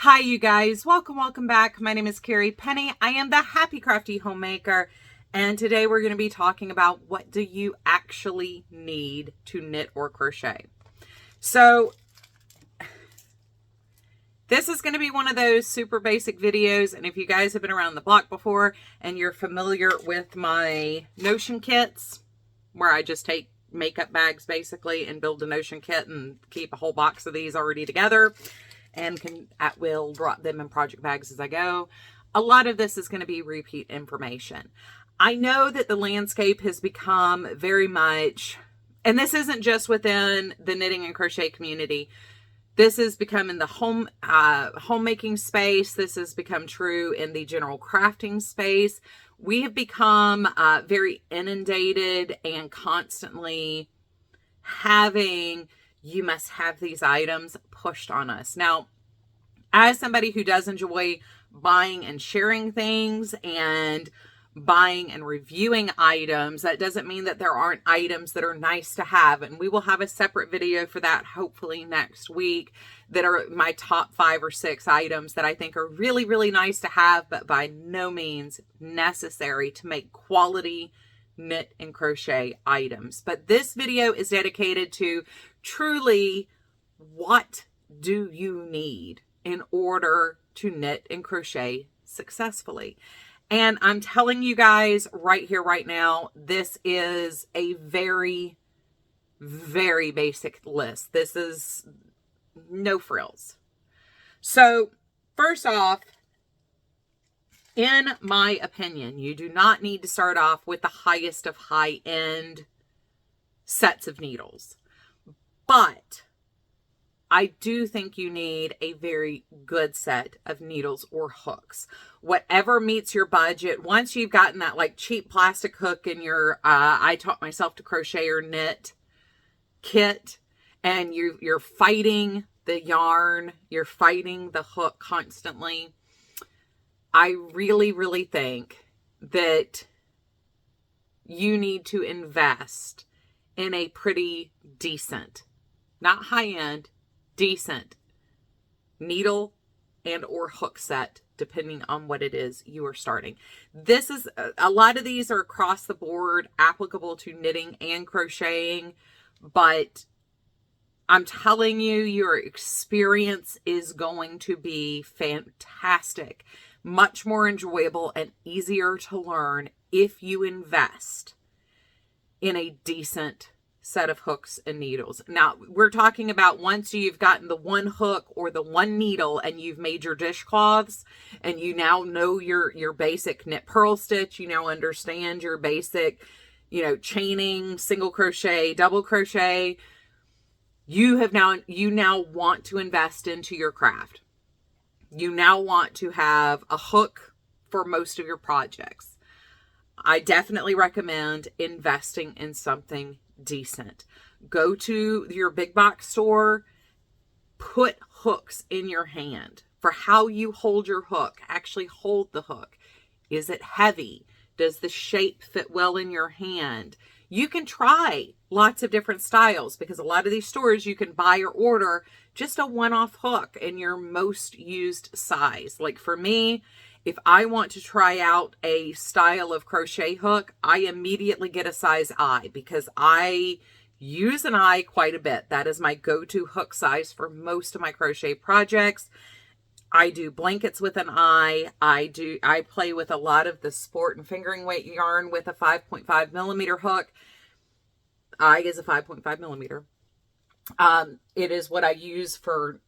Hi, you guys. Welcome back. My name is Carrie Penny. I am the Happy Crafty Homemaker, and today we're going to be talking about what do you actually need to knit or crochet. So this is going to be one of those super basic videos, and if you guys have been around the block before and you're familiar with my notion kits, where I just take makeup bags basically and build a notion kit and keep a whole box of these already together, and can at will drop them in project bags as I go. A lot of this is going to be repeat information. I know that the landscape has become very much, and this isn't just within the knitting and crochet community. This has become in the homemaking space. This has become true in the general crafting space. We have become very inundated and constantly having, you must have these items pushed on us. Now, as somebody who does enjoy buying and sharing things and buying and reviewing items, that doesn't mean that there aren't items that are nice to have. And we will have a separate video for that hopefully next week, that are my top 5 or 6 items that I think are really, really nice to have, but by no means necessary to make quality knit and crochet items. But this video is dedicated to truly, what do you need in order to knit and crochet successfully? And I'm telling you guys right here, right now, this is a very, very basic list. This is no frills. So first off, in my opinion, you do not need to start off with the highest of high-end sets of needles. But I do think you need a very good set of needles or hooks. Whatever meets your budget. Once you've gotten that like cheap plastic hook in your I taught myself to crochet or knit kit, and you're fighting the yarn, you're fighting the hook constantly, I really, really think that you need to invest in a pretty decent, not high-end, decent needle and or hook set, depending on what it is you are starting. This is, a lot of these are across the board applicable to knitting and crocheting, but I'm telling you, your experience is going to be fantastic, much more enjoyable and easier to learn if you invest in a decent set of hooks and needles. Now, we're talking about once you've gotten the one hook or the one needle and you've made your dishcloths and you now know your basic knit purl stitch, you now understand your basic, chaining, single crochet, double crochet. You now want to invest into your craft. You now want to have a hook for most of your projects. I definitely recommend investing in something decent. Go to your big box store, put hooks in your hand for how you hold your hook. Actually hold the hook. Is it heavy? Does the shape fit well in your hand? You can try lots of different styles, because a lot of these stores you can buy or order just a one-off hook in your most used size. Like for me, if I want to try out a style of crochet hook, I immediately get a size I, because I use an I quite a bit. That is my go-to hook size for most of my crochet projects. I do blankets with an I. I play with a lot of the sport and fingering weight yarn with a 5.5 millimeter hook. I is a 5.5 millimeter. It is what I use for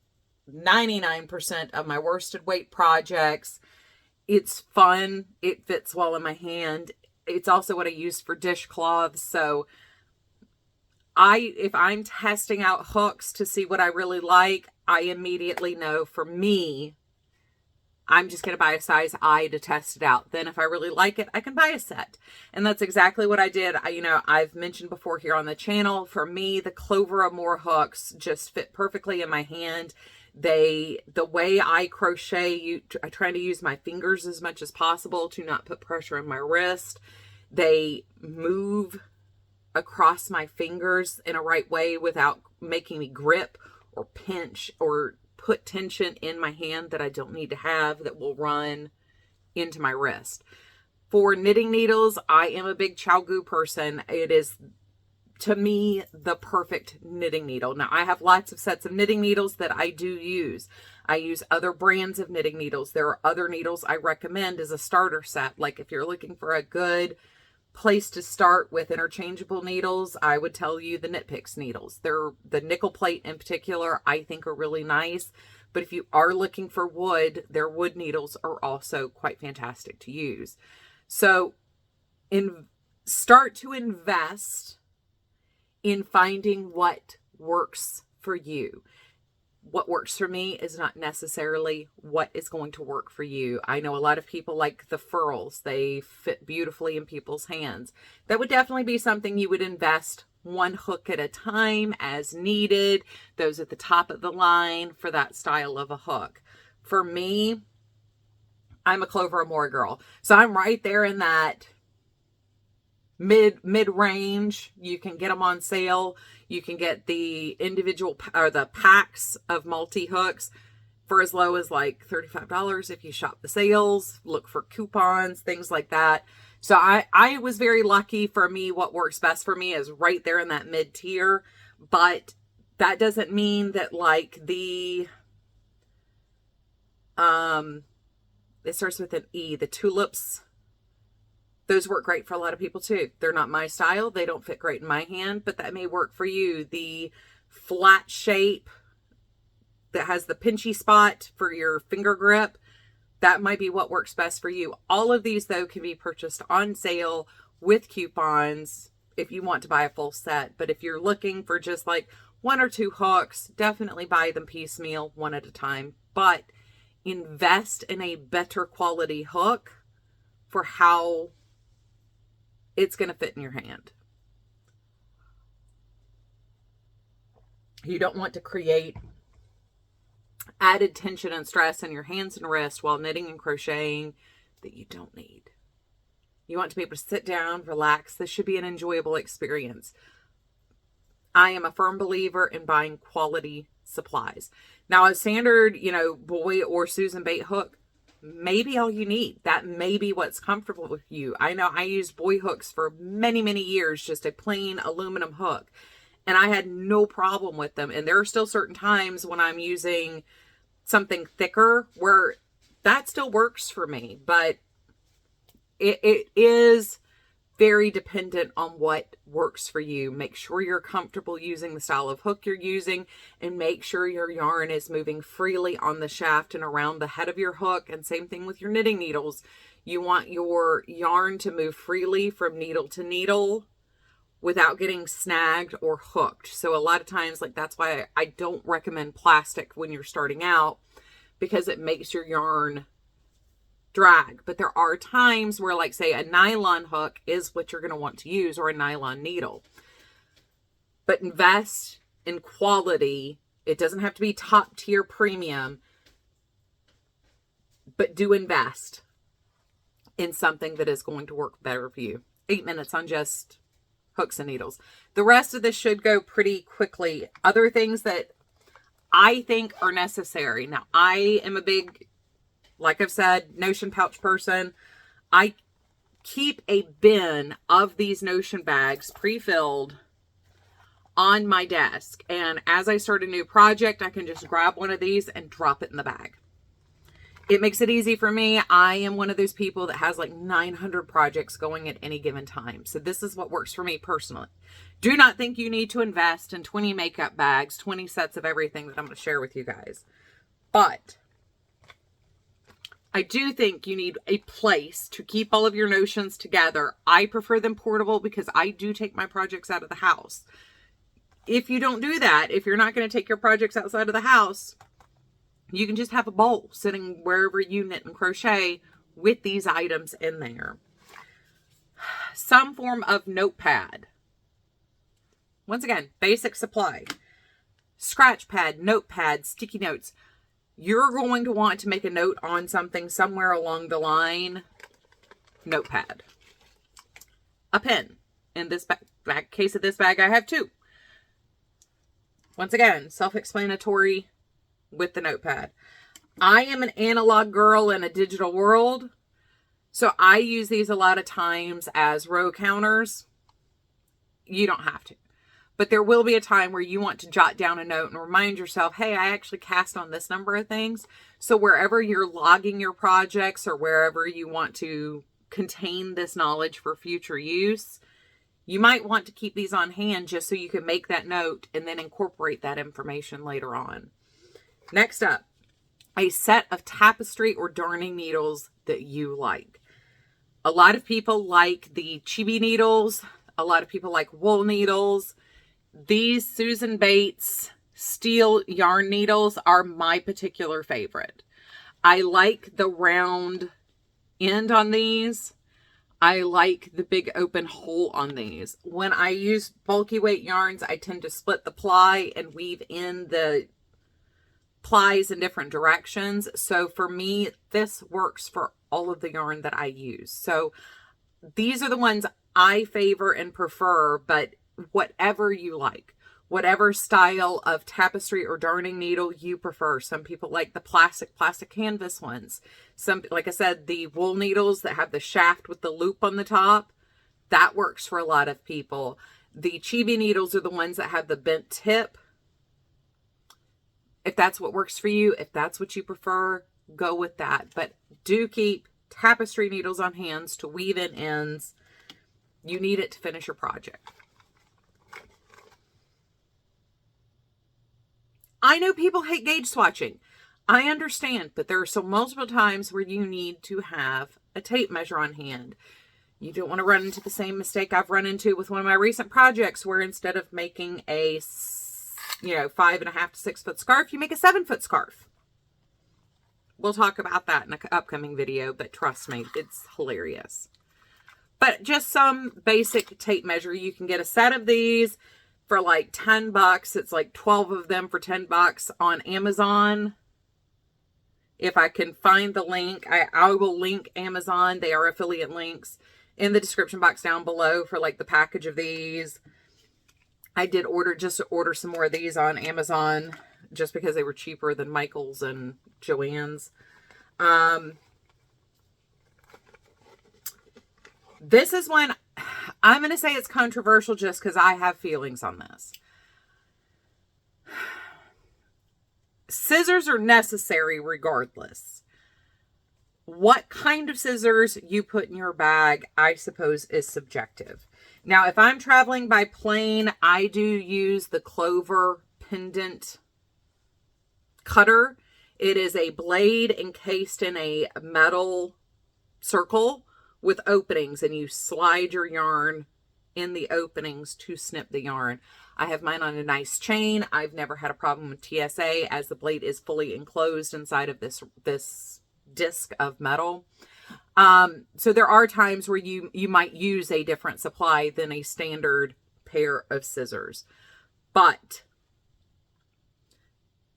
99% of my worsted weight projects. It's fun. It fits well in my hand. It's also what I use for dishcloths. So if I'm testing out hooks to see what I really like, I immediately know for me, I'm just going to buy a size I to test it out. Then if I really like it, I can buy a set. And that's exactly what I did. I've mentioned before here on the channel, for me, the Clover Amour hooks just fit perfectly in my hand. The way I crochet, I try to use my fingers as much as possible to not put pressure on my wrist. They move across my fingers in a right way without making me grip or pinch or put tension in my hand that I don't need to have, that will run into my wrist. For knitting needles, I am a big ChiaoGoo person. It is, to me, the perfect knitting needle. Now, I have lots of sets of knitting needles that I do use. I use other brands of knitting needles. There are other needles I recommend as a starter set. Like if you're looking for a good place to start with interchangeable needles, I would tell you the Knit Picks needles. They're the nickel plate in particular, I think are really nice. But if you are looking for wood, their wood needles are also quite fantastic to use. So start to invest in finding what works for you. What works for me is not necessarily what is going to work for you. I know a lot of people like the furls. They fit beautifully in people's hands. That would definitely be something you would invest one hook at a time as needed. Those at the top of the line for that style of a hook. For me, I'm a Clover Amore girl. So I'm right there in that mid-range. You can get them on sale. You can get the individual or the packs of multi-hooks for as low as like $35 if you shop the sales, look for coupons, things like that. So I was very lucky. For me, what works best for me is right there in that mid-tier. But that doesn't mean that like the it starts with an E, the tulips. Those work great for a lot of people too. They're not my style. They don't fit great in my hand, but that may work for you. The flat shape that has the pinchy spot for your finger grip, that might be what works best for you. All of these though can be purchased on sale with coupons if you want to buy a full set. But if you're looking for just like one or two hooks, definitely buy them piecemeal, one at a time. But invest in a better quality hook for how it's going to fit in your hand. You don't want to create added tension and stress in your hands and wrists while knitting and crocheting that you don't need. You want to be able to sit down, relax. This should be an enjoyable experience. I am a firm believer in buying quality supplies. Now, a standard, boy or Susan bait hook, maybe all you need. That may be what's comfortable with you. I know I used boy hooks for many, many years, just a plain aluminum hook, and I had no problem with them. And there are still certain times when I'm using something thicker where that still works for me, but it is very dependent on what works for you. Make sure you're comfortable using the style of hook you're using, and make sure your yarn is moving freely on the shaft and around the head of your hook. And same thing with your knitting needles. You want your yarn to move freely from needle to needle without getting snagged or hooked. So a lot of times, like, that's why I don't recommend plastic when you're starting out, because it makes your yarn drag. But there are times where, like, say a nylon hook is what you're going to want to use, or a nylon needle. But invest in quality. It doesn't have to be top tier premium, but do invest in something that is going to work better for you. 8 minutes on just hooks and needles. The rest of this should go pretty quickly. Other things that I think are necessary. Now, I am a big, like I've said, Notion pouch person. I keep a bin of these Notion bags pre-filled on my desk. And as I start a new project, I can just grab one of these and drop it in the bag. It makes it easy for me. I am one of those people that has like 900 projects going at any given time. So this is what works for me personally. Do not think you need to invest in 20 makeup bags, 20 sets of everything that I'm going to share with you guys. But I do think you need a place to keep all of your notions together. I prefer them portable because I do take my projects out of the house. If you don't do that, if you're not going to take your projects outside of the house, you can just have a bowl sitting wherever you knit and crochet with these items in there. Some form of notepad. Once again, basic supply. Scratch pad, notepad, sticky notes. You're going to want to make a note on something somewhere along the line. Notepad. A pen. In this case of this bag, I have two. Once again, self-explanatory. with the notepad. I am an analog girl in a digital world, so I use these a lot of times as row counters. You don't have to. But there will be a time where you want to jot down a note and remind yourself, hey, I actually cast on this number of things. So wherever you're logging your projects or wherever you want to contain this knowledge for future use, you might want to keep these on hand just so you can make that note and then incorporate that information later on. Next up, a set of tapestry or darning needles that you like. A lot of people like the chibi needles. A lot of people like wool needles. These Susan Bates steel yarn needles are my particular favorite. I like the round end on these. I like the big open hole on these. When I use bulky weight yarns, I tend to split the ply and weave in the plies in different directions. So for me, this works for all of the yarn that I use. So these are the ones I favor and prefer, but whatever you like, whatever style of tapestry or darning needle you prefer. Some people like the plastic canvas ones. Some, like I said, the wool needles that have the shaft with the loop on the top, that works for a lot of people. The chibi needles are the ones that have the bent tip. If that's what works for you, if that's what you prefer, go with that. But do keep tapestry needles on hands to weave in ends. You need it to finish your project. I know people hate gauge swatching. I understand, but there are so multiple times where you need to have a tape measure on hand. You don't want to run into the same mistake I've run into with one of my recent projects, where instead of making a 5.5 to 6 foot scarf, you make a 7 foot scarf. We'll talk about that in an upcoming video, but trust me, it's hilarious. But just some basic tape measure. You can get a set of these for like 10 bucks. It's like 12 of them for 10 bucks on Amazon. If I can find the link, I will link Amazon. They are affiliate links in the description box down below for like the package of these. I did order some more of these on Amazon just because they were cheaper than Michael's and Joann's. This is one, I'm going to say it's controversial just because I have feelings on this. Scissors are necessary regardless. What kind of scissors you put in your bag, I suppose, is subjective. Now, if I'm traveling by plane, I do use the Clover pendant cutter. It is a blade encased in a metal circle with openings, and you slide your yarn in the openings to snip the yarn. I have mine on a nice chain. I've never had a problem with TSA, as the blade is fully enclosed inside of this disc of metal. So there are times where you might use a different supply than a standard pair of scissors, but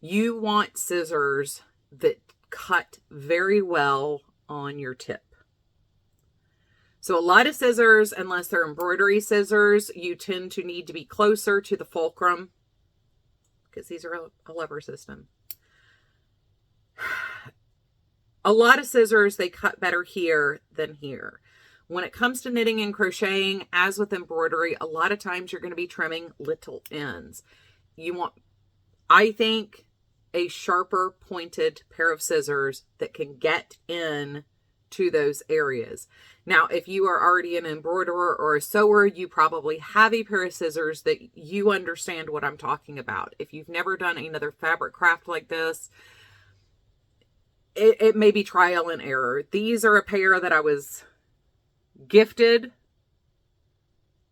you want scissors that cut very well on your tip. So a lot of scissors, unless they're embroidery scissors, you tend to need to be closer to the fulcrum because these are a lever system. A lot of scissors, they cut better here than here. When it comes to knitting and crocheting, as with embroidery, a lot of times you're going to be trimming little ends. You want, I think, a sharper pointed pair of scissors that can get in to those areas. Now, if you are already an embroiderer or a sewer, you probably have a pair of scissors that you understand what I'm talking about. If you've never done another fabric craft like this, it may be trial and error. These are a pair that I was gifted.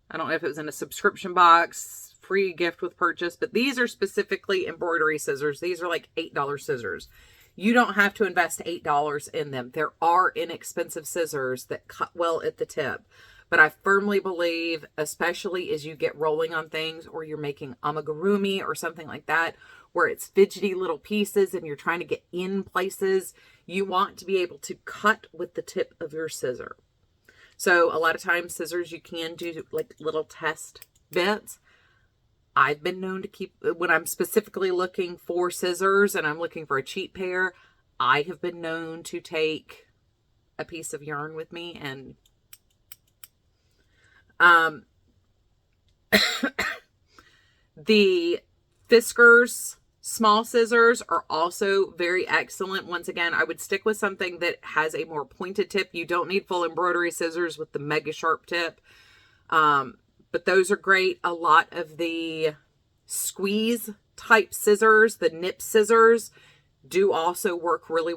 I don't know if it was in a subscription box, free gift with purchase, but these are specifically embroidery scissors. These are like $8 scissors. You don't have to invest $8 in them. There are inexpensive scissors that cut well at the tip. But I firmly believe, especially as you get rolling on things, or you're making amigurumi or something like that, where it's fidgety little pieces and you're trying to get in places, you want to be able to cut with the tip of your scissor. So a lot of times scissors, you can do like little test bits. I've been known to keep, when I'm specifically looking for scissors and I'm looking for a cheap pair, I have been known to take a piece of yarn with me. And the Fiskars small scissors are also very excellent. Once again, I would stick with something that has a more pointed tip. You don't need full embroidery scissors with the mega sharp tip. But those are great. A lot of the squeeze type scissors, the nip scissors, do also work really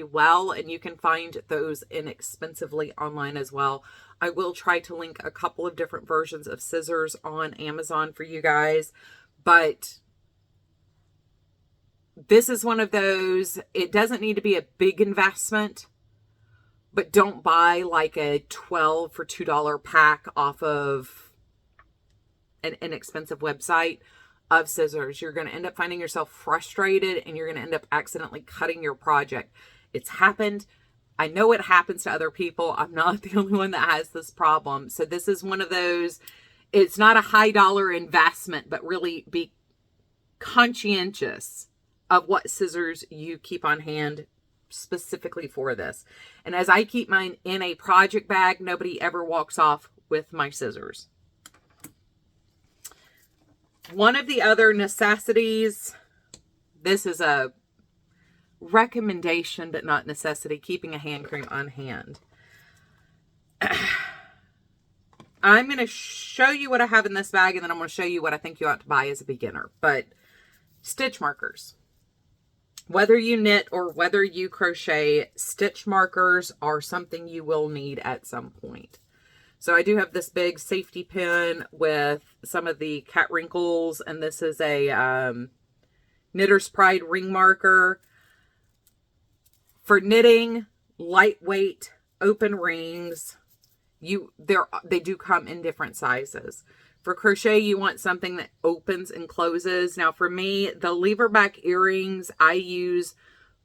well. And you can find those inexpensively online as well. I will try to link a couple of different versions of scissors on Amazon for you guys. But this is one of those, it doesn't need to be a big investment, but don't buy like a 12 for $2 pack off of an inexpensive website of scissors. You're going to end up finding yourself frustrated and you're going to end up accidentally cutting your project. It's happened. I know it happens to other people. I'm not the only one that has this problem. So this is one of those, it's not a high dollar investment, but really be conscientious of what scissors you keep on hand specifically for this. And as I keep mine in a project bag, nobody ever walks off with my scissors. One of the other necessities, this is a recommendation but not necessity, keeping a hand cream on hand. I'm going to show you what I have in this bag, and then I'm going to show you what I think you ought to buy as a beginner. But stitch markers. Whether you knit or whether you crochet, stitch markers are something you will need at some point. So I do have this big safety pin with some of the cat wrinkles, and this is a Knitter's Pride ring marker. For knitting, lightweight, open rings, they do come in different sizes. For crochet, you want something that opens and closes. Now for me, the lever back earrings I use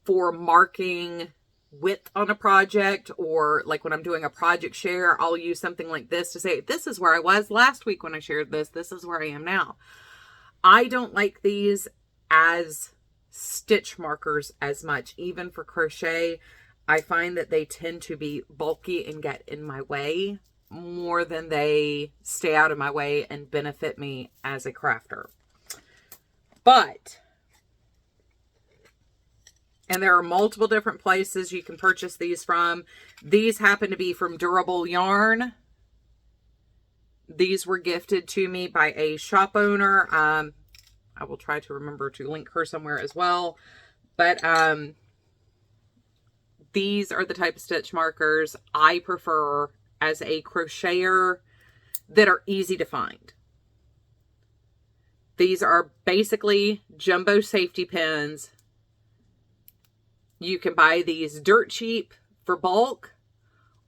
for marking width on a project, or like when I'm doing a project share, I'll use something like this to say, this is where I was last week when I shared this. This is where I am now. I don't like these as stitch markers as much. Even for crochet, I find that they tend to be bulky and get in my way more than they stay out of my way and benefit me as a crafter. But, and there are multiple different places you can purchase these from. These happen to be from Durable Yarn. These were gifted to me by a shop owner. I will try to remember to link her somewhere as well. But these are the type of stitch markers I prefer as a crocheter that are easy to find. These are basically jumbo safety pins. You can buy these dirt cheap for bulk,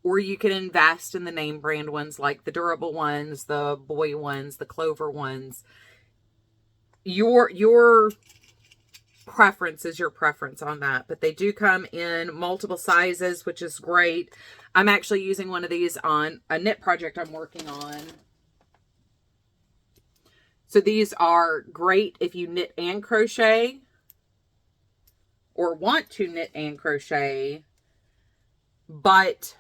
or you can invest in the name brand ones like the Durable ones, the Boy ones, the Clover ones. Your preference is your preference on that, but they do come in multiple sizes, which is great. I'm actually using one of these on a knit project I'm working on. So these are great if you knit and crochet or want to knit and crochet, but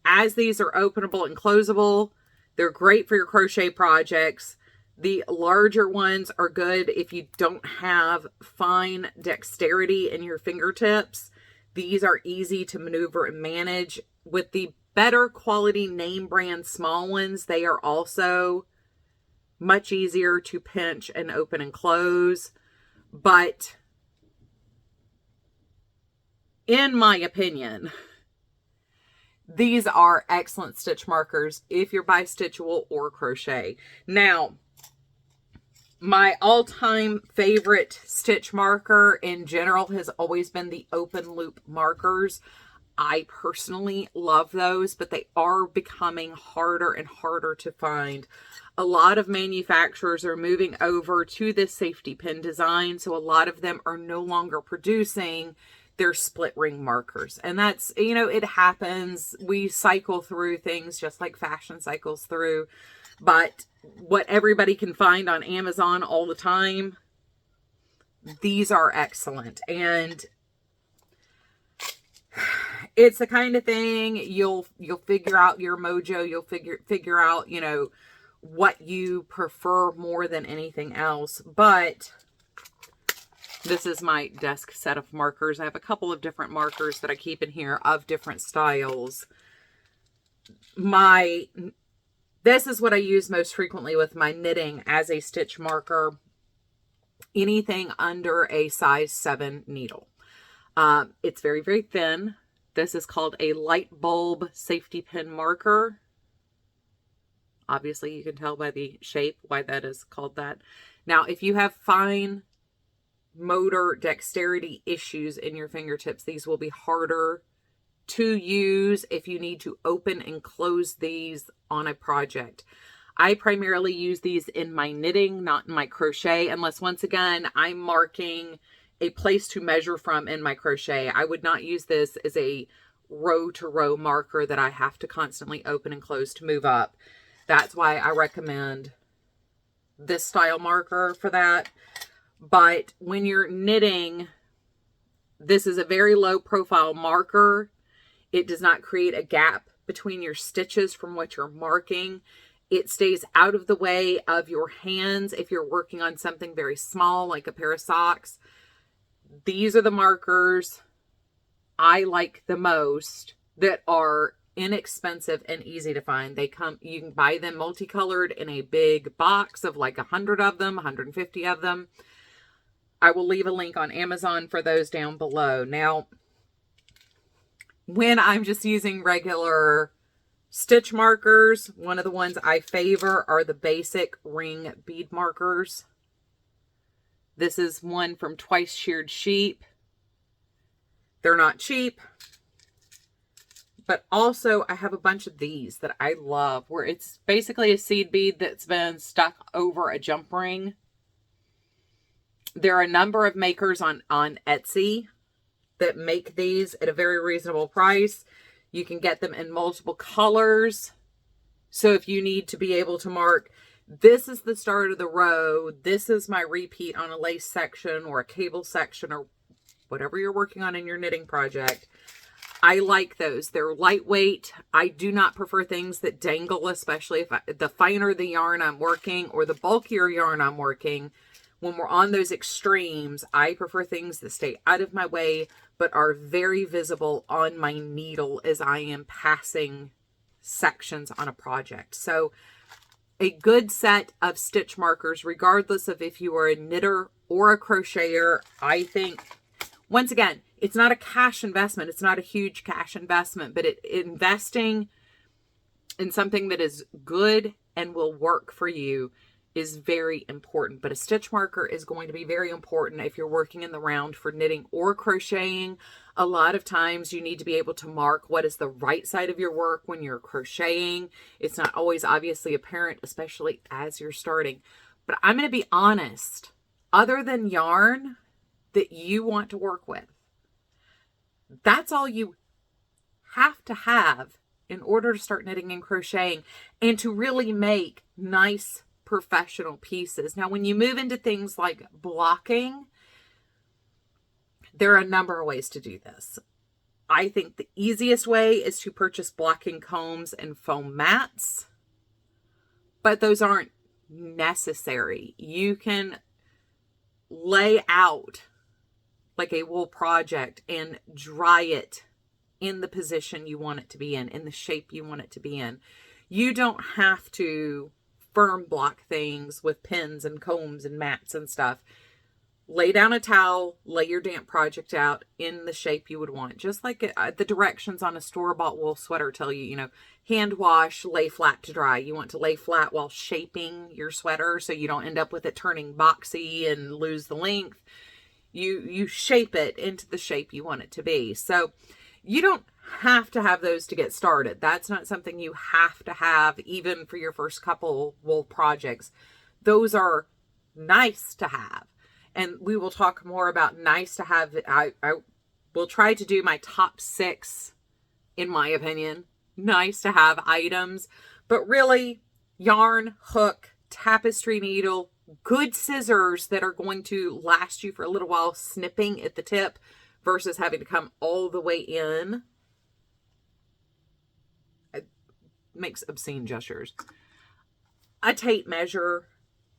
as these are openable and closable, they're great for your crochet projects. The larger ones are good if you don't have fine dexterity in your fingertips. These are easy to maneuver and manage. With the better quality name brand small ones, they are also much easier to pinch and open and close. But in my opinion, these are excellent stitch markers if you're bi-stitchable or crochet. Now, my all-time favorite stitch marker in general has always been the open loop markers. I personally love those, but they are becoming harder and harder to find. A lot of manufacturers are moving over to this safety pin design, so a lot of them are no longer producing their split ring markers. And that's, you know, it happens. We cycle through things just like fashion cycles through. But what everybody can find on Amazon all the time, these are excellent. And it's the kind of thing you'll figure out your mojo. You'll figure out, you know, what you prefer more than anything else. But this is my desk set of markers. I have a couple of different markers that I keep in here of different styles. This is what I use most frequently with my knitting as a stitch marker. Anything under a size 7 needle. It's very, very thin. This is called a light bulb safety pin marker. Obviously, you can tell by the shape why that is called that. Now, if you have fine motor dexterity issues in your fingertips, these will be harder to use if you need to open and close these on a project. I primarily use these in my knitting, not in my crochet, unless once again, I'm marking a place to measure from in my crochet. I would not use this as a row to row marker that I have to constantly open and close to move up. That's why I recommend this style marker for that. But when you're knitting, this is a very low profile marker. It does not create a gap between your stitches from what you're marking. It stays out of the way of your hands if you're working on something very small, like a pair of socks. These are the markers I like the most that are inexpensive and easy to find. You can buy them multicolored in a big box of like 100 of them, 150 of them. I will leave a link on Amazon for those down below. Now, when I'm just using regular stitch markers, one of the ones I favor are the basic ring bead markers. This is one from Twice Sheared Sheep. They're not cheap, but also I have a bunch of these that I love, where it's basically a seed bead that's been stuck over a jump ring. There are a number of makers on Etsy that make these at a very reasonable price. You can get them in multiple colors. So if you need to be able to mark, this is the start of the row, this is my repeat on a lace section or a cable section or whatever you're working on in your knitting project, I like those. They're lightweight. I do not prefer things that dangle, especially if the finer the yarn I'm working or the bulkier yarn I'm working. When we're on those extremes, I prefer things that stay out of my way but are very visible on my needle as I am passing sections on a project. So a good set of stitch markers, regardless of if you are a knitter or a crocheter, I think, once again, it's not a cash investment. It's not a huge cash investment, but investing in something that is good and will work for you is very important. But a stitch marker is going to be very important if you're working in the round for knitting or crocheting. A lot of times you need to be able to mark what is the right side of your work when you're crocheting. It's not always obviously apparent, especially as you're starting. But I'm going to be honest, other than yarn that you want to work with, that's all you have to have in order to start knitting and crocheting and to really make nice professional pieces. Now, when you move into things like blocking, there are a number of ways to do this. I think the easiest way is to purchase blocking combs and foam mats, but those aren't necessary. You can lay out like a wool project and dry it in the position you want it to be in the shape you want it to be in. You don't have to firm block things with pins and combs and mats and stuff. Lay down a towel, lay your damp project out in the shape you would want. Just like the directions on a store-bought wool sweater tell you, hand wash, lay flat to dry. You want to lay flat while shaping your sweater so you don't end up with it turning boxy and lose the length. You shape it into the shape you want it to be. So you don't have to have those to get started. That's not something you have to have even for your first couple wool projects. Those are nice to have. And we will talk more about nice to have. I will try to do my top 6, in my opinion, nice to have items. But really, yarn, hook, tapestry needle, good scissors that are going to last you for a little while, snipping at the tip versus having to come all the way in. It makes obscene gestures. A tape measure,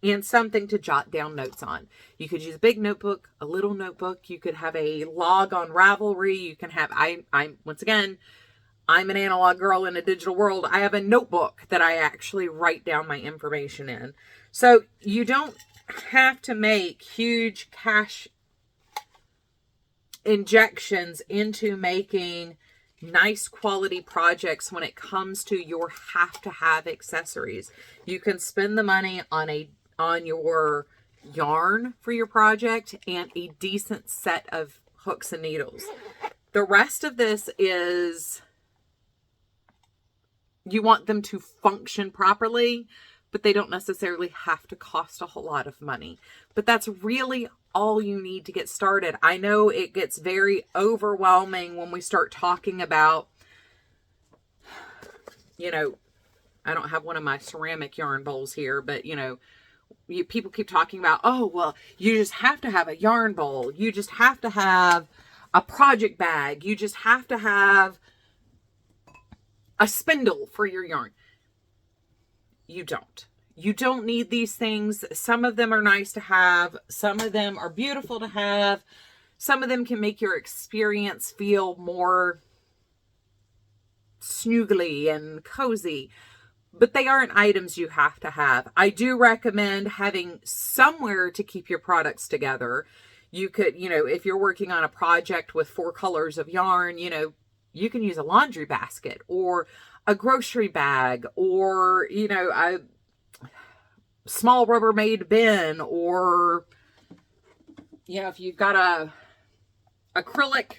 and something to jot down notes on. You could use a big notebook, a little notebook. You could have a log on Ravelry. You can have, once again, I'm an analog girl in a digital world. I have a notebook that I actually write down my information in. So you don't have to make huge cash injections into making nice quality projects when it comes to your have to have accessories. You can spend the money on your yarn for your project and a decent set of hooks and needles. The rest of this is, you want them to function properly, but they don't necessarily have to cost a whole lot of money. But that's really all you need to get started. I know it gets very overwhelming when we start talking about, you know, I don't have one of my ceramic yarn bowls here, but you know, people keep talking about, oh, well, you just have to have a yarn bowl. You just have to have a project bag. You just have to have a spindle for your yarn. You don't. You don't need these things. Some of them are nice to have. Some of them are beautiful to have. Some of them can make your experience feel more snoogly and cozy, but they aren't items you have to have. I do recommend having somewhere to keep your products together. You could, you know, if you're working on a project with 4 colors of yarn, you know, you can use a laundry basket or a grocery bag, or, you know, a small Rubbermaid bin, or, you know, if you've got a acrylic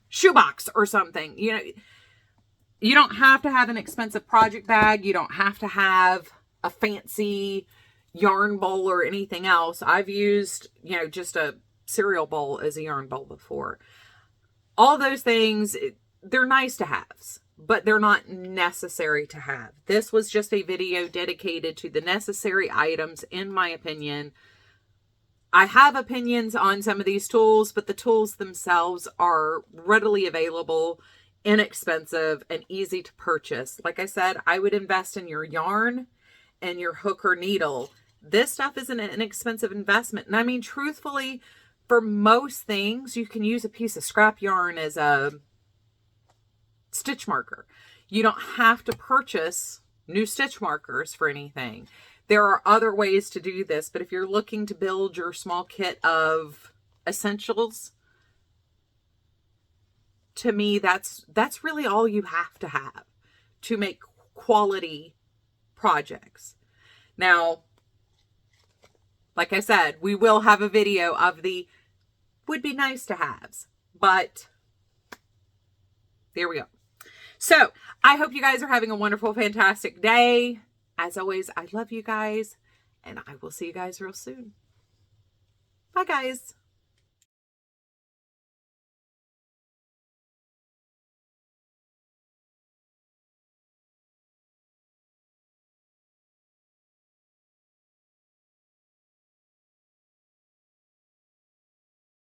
shoebox or something, you know, you don't have to have an expensive project bag. You don't have to have a fancy yarn bowl or anything else. I've used, you know, just a cereal bowl as a yarn bowl before. All those things, they're nice to haves, but they're not necessary to have. This was just a video dedicated to the necessary items, in my opinion. I have opinions on some of these tools, but the tools themselves are readily available, inexpensive, and easy to purchase. Like I said, I would invest in your yarn and your hook or needle. This stuff isn't an inexpensive investment. And I mean, truthfully, for most things, you can use a piece of scrap yarn as a stitch marker. You don't have to purchase new stitch markers for anything. There are other ways to do this, but if you're looking to build your small kit of essentials, to me, that's really all you have to make quality projects. Now, like I said, we will have a video of the would be nice to haves, but there we go. So I hope you guys are having a wonderful, fantastic day. As always, I love you guys, and I will see you guys real soon. Bye, guys.